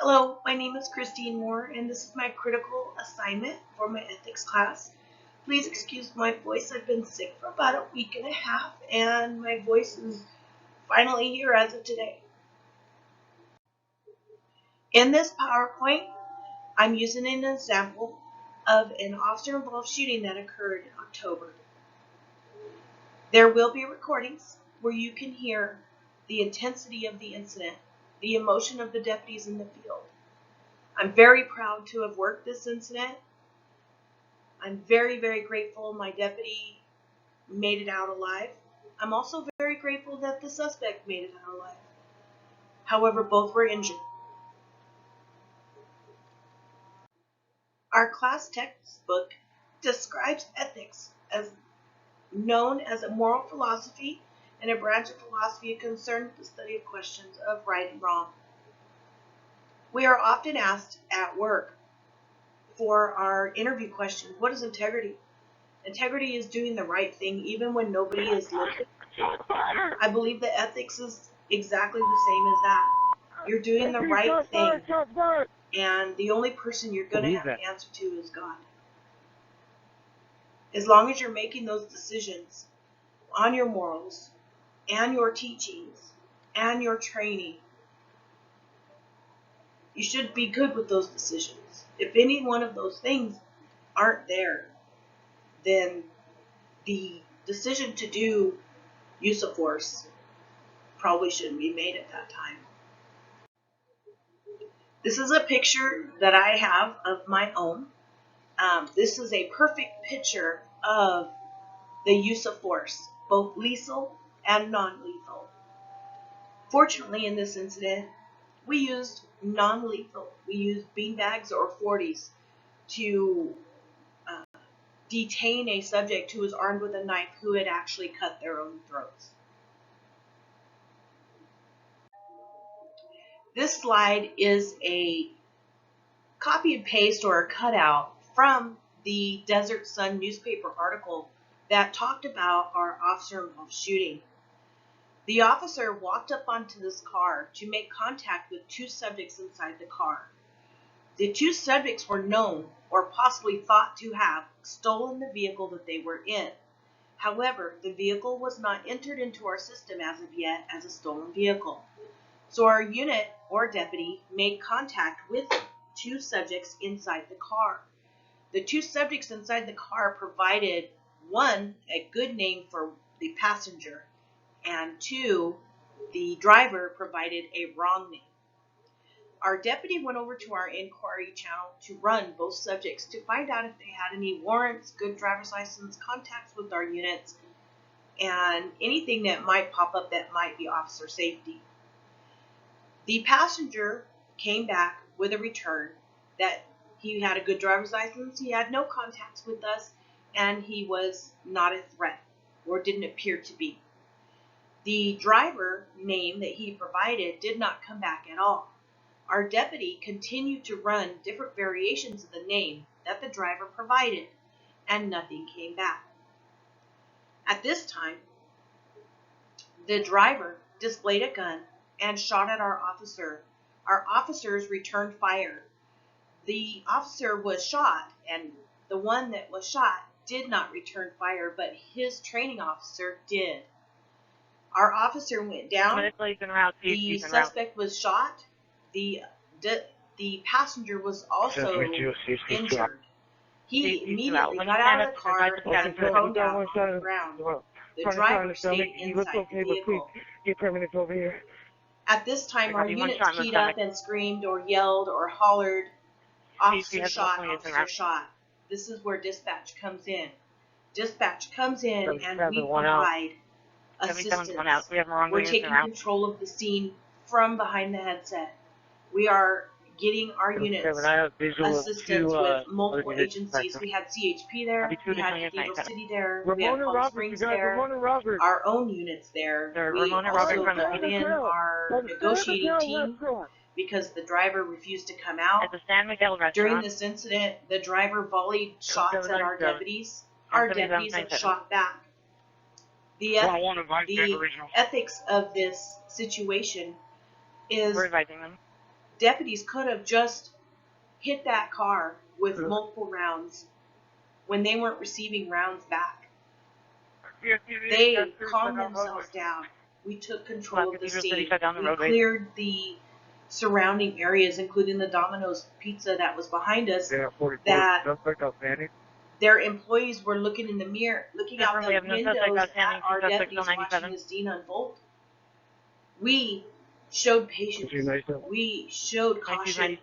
Hello, my name is Christine Moore, and this is my critical assignment for my ethics class. Please excuse my voice. I've been sick for about a week and a half, and my voice is finally here as of today. In this PowerPoint, I'm using an example of an officer-involved shooting that occurred in October. There will be recordings where you can hear the intensity of the incident, the emotion of the deputies in the field. I'm very proud to have worked this incident. I'm very, very grateful my deputy made it out alive. I'm also very grateful that the suspect made it out alive. However, both were injured. Our class textbook describes ethics as known as a moral philosophy and a branch of philosophy concerned with the study of questions of right and wrong. We are often asked at work for our interview questions, what is integrity? Integrity is doing the right thing even when nobody is looking. I believe that ethics is exactly the same as that. You're doing the right thing, and the only person you're going to have to answer to is God. As long as you're making those decisions on your morals and your teachings and your training, you should be good with those decisions. If any one of those things aren't there, then the decision to do use of force probably shouldn't be made at that time. This is a picture that I have of my own. This is a perfect picture of the use of force, both lethal and non-lethal. Fortunately, in this incident, we used non-lethal. We used beanbags or 40s to detain a subject who was armed with a knife who had actually cut their own throats. This slide is a copy and paste or a cutout from the Desert Sun newspaper article that talked about our officer-involved shooting. The officer walked up onto this car to make contact with two subjects inside the car. The two subjects were known or possibly thought to have stolen the vehicle that they were in. However, the vehicle was not entered into our system as of yet as a stolen vehicle. So our unit or deputy made contact with two subjects inside the car. The two subjects inside the car provided, one, a good name for the passenger, and two, the driver provided a wrong name. Our deputy went over to our inquiry channel to run both subjects to find out if they had any warrants, good driver's license, contacts with our units, and anything that might pop up that might be officer safety. The passenger came back with a return that he had a good driver's license, he had no contacts with us, and he was not a threat, or didn't appear to be. The driver name that he provided did not come back at all. Our deputy continued to run different variations of the name that the driver provided, and nothing came back. At this time, the driver displayed a gun and shot at our officer. Our officers returned fire. The officer was shot, and the one that was shot did not return fire, but his training officer did. Our officer went down. The suspect was shot. The passenger was also injured. He immediately got out of the car and thrown down on the ground. The driver stayed inside the vehicle. At this time, our units keyed up and screamed or yelled or hollered, "Officer shot, officer shot." This is where dispatch comes in. Dispatch comes in and we provide assistance. We're taking control of the scene from behind the headset. We are getting our units assistance with multiple agencies. We had CHP there, we had Cathedral City there, we had Palm Springs there, our own units there. We also called in our negotiating team because the driver refused to come out. During this incident, the driver volleyed shots at our deputies. Our deputies have shot back. The ethics of this situation is Deputies could have just hit that car with multiple rounds when they weren't receiving rounds back. They calmed themselves down. We took control of the scene. We cleared the surrounding areas, including the Domino's pizza that was behind us, that their employees were looking in the mirror, looking out the windows at our deputies watching the scene unfold. We showed patience. We showed caution.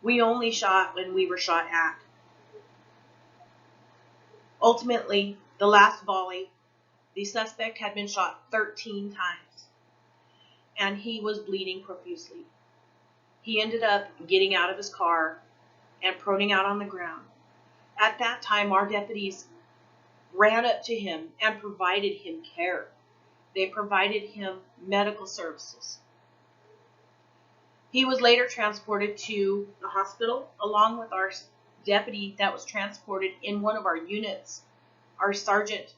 We only shot when we were shot at. Ultimately, the last volley, the suspect had been shot 13 times, and he was bleeding profusely. He ended up getting out of his car and proning out on the ground. At that time, our deputies ran up to him and provided him care. They provided him medical services. He was later transported to the hospital along with our deputy that was transported in one of our units. Our sergeant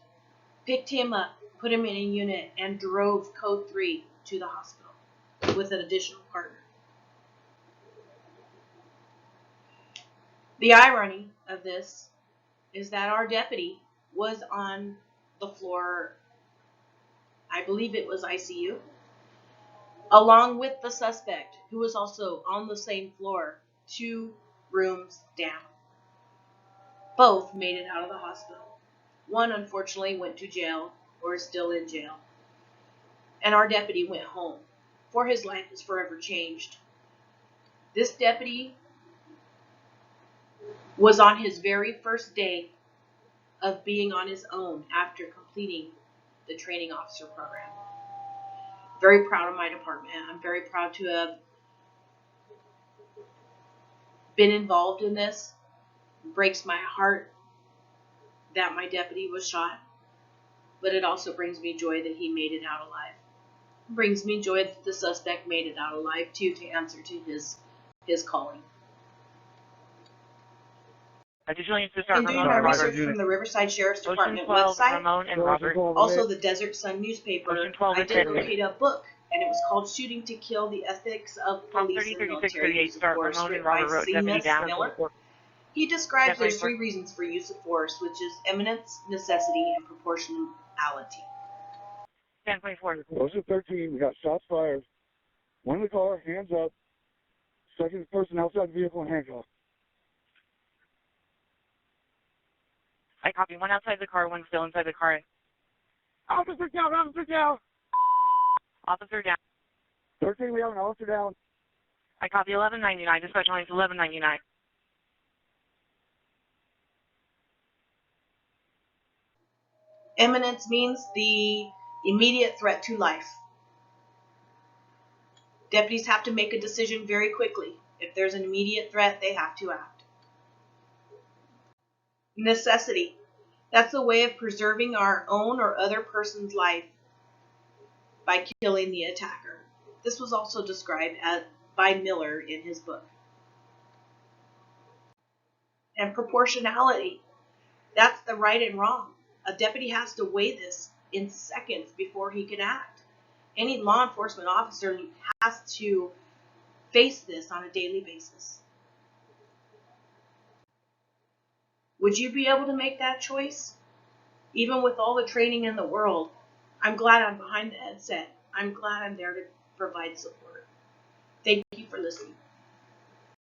picked him up, put him in a unit, and drove Code 3 to the hospital with an additional partner. The irony of this is that our deputy was on the floor, I believe it was ICU, along with the suspect, who was also on the same floor, 2 rooms down. Both made it out of the hospital. One, unfortunately, went to jail, or is still in jail. And our deputy went home, for his life was forever changed. This deputy was on his very first day of being on his own after completing the training officer program. Very proud of my department. I'm very proud to have been involved in this. It breaks my heart that my deputy was shot, but it also brings me joy that he made it out alive. It brings me joy that the suspect made it out alive too, to answer to his calling. In doing my research from the Riverside Sheriff's Department website, also the Desert Sun newspaper, I did locate a book, and it was called Shooting to Kill: The Ethics of Police and Military Use of Force, written by Seamus Miller. He describes there's 3 reasons for use of force, which is eminence, necessity, and proportionality. 10:24. Ocean 13, we got shots fired. One in the car, hands up. Second person outside the vehicle in handcuffs. I copy. 1 outside the car, 1 still inside the car. Officer down, officer down. Officer down. 13, we have an officer down. I copy. 1199. Dispatch line is 1199. Eminence means the immediate threat to life. Deputies have to make a decision very quickly. If there's an immediate threat, they have to act. Necessity. That's a way of preserving our own or other person's life by killing the attacker. This was also described by Miller in his book. And proportionality. That's the right and wrong. A deputy has to weigh this in seconds before he can act. Any law enforcement officer has to face this on a daily basis. Would you be able to make that choice? Even with all the training in the world, I'm glad I'm behind the headset. I'm glad I'm there to provide support. Thank you for listening.